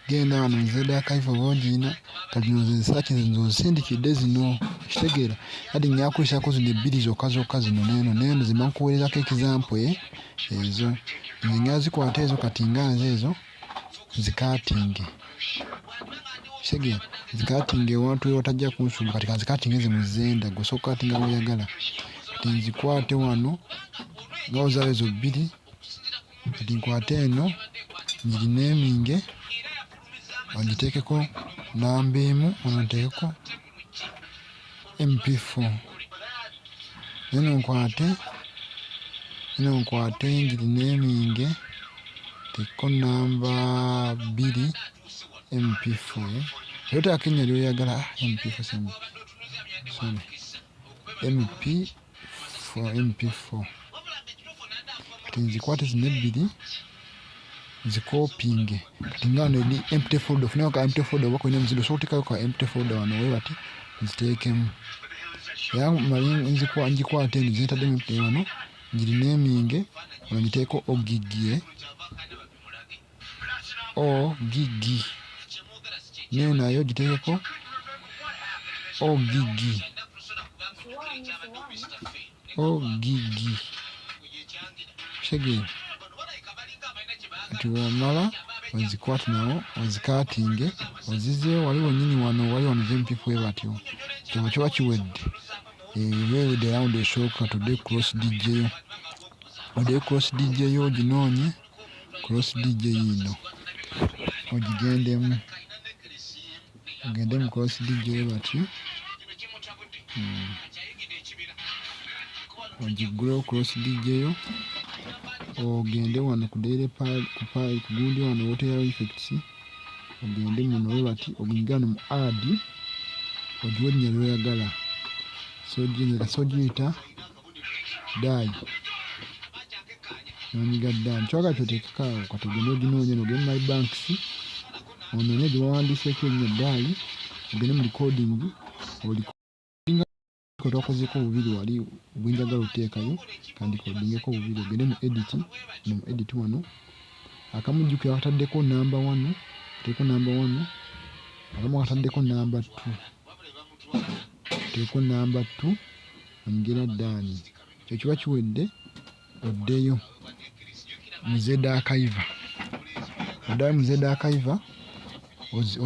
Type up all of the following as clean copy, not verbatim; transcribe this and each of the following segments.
genda wano nzedde akaifa bwogina kati nozesaki nzosindikidde zino kitegeera kati nyakulisako zino ebbiri zokka zino neno zimba nkuweerezako ekizampo ezo nze nyazikwata ezo kati nga nze ezo zikatinge kitegeera zikatinge ewantu ewatajja kunsumba kati kanzikatinge ze muzenda gosooka katinga bweyagala kati nzikwate wano nga ozaba ezo bbiri kati nkwate eno njirina eminge ogiteekeko namba emu ono nteekeko MP4 neno nkwate njirina eminge teekeko namba 2 MP4 yotaako ennya lyoyagala MP4 MP4 kati nzikwate zino ebbiri zikopinge kati nga wano eri empty folder ofunayo ka empty folder oba kulina omuzigo so otekayo ka empty folder wano we bati nziteekemu era ngikwate eno zintaddemu empty wano njirina eminge wano ngiteeko ogigi nayo nayo giteekeko ogigi kitegeera kati wamala ozikwate nawo ozikatinge ozizeewo wali wonyini wano zempifwe batyo kyobo kiba kiwedde wewedde rawundi esooka tudde cross dj yo odde cross dj yo oginoonye cross dj yino ogigendemu ogende mu cross dj yo batyo ogigulewo cross dj yo ogende wano ku daily kugundi wano wotera effects ogende muno we bati ogingana mu add ogiwe erinnya lyoyagala so giyita dai nonyiga dai kyoga kyoteekekaawo kati ogende oginoonya nogende my banks onoonye gye bawandiiseeko erinnya dai ogende mu recording twakozeko bubiri wali bwenjagala oteekayo kandi kodingeko bubiri ogende mu edit wano akamujjukira akataddeko namba 1 teeko namba 1 akamu akataddeko namba 2 teeko namba 2 ongera ddaani kyo kiba kiwedde oddeyo muzedde akaiva oddayo muzedde akaiva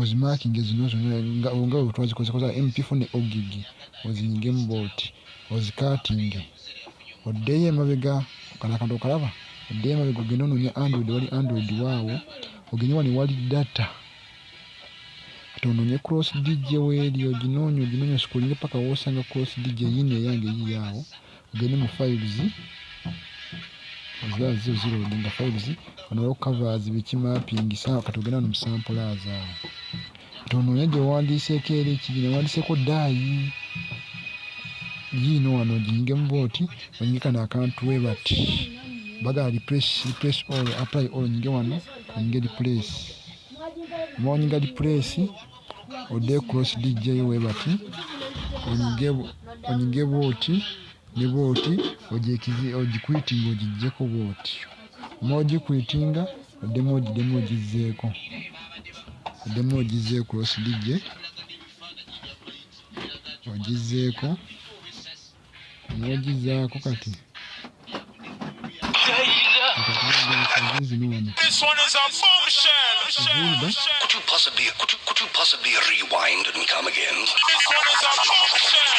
ozimakinge zino nga wetwazikozekoza MP4 ne ogigi ozinyingemu bolt ozikatinge oddeyo emabega kanakando okalaba oddeyo emabega ogenda onoonya android wali android waawo ogende wano wali data kati onoonye cross dj weeri oginoonya sikulinge paka woosanga cross dj yino eyange yiyaawo ogende mu files ozibala zo zirodinga files wano covers bikimapping sawa kati ogenda wano mu samplers awo tonoonye gye wandiiseeko era ekibina wandiiseeko daayi yino wano oginyingemu booti onyingekana akantu we bati bagala replace all apply all nyinge wano onyinge replace mwonyinga replace odde cross dj we bati onyinge booti ne booti ogikwitinga ogijjeko booti omogikwitinga oddemu ogizeeko cross dj ogizeeko n'ogizaako kati This one is a bombshell. Could you possibly rewind and come again? This one is a bombshell.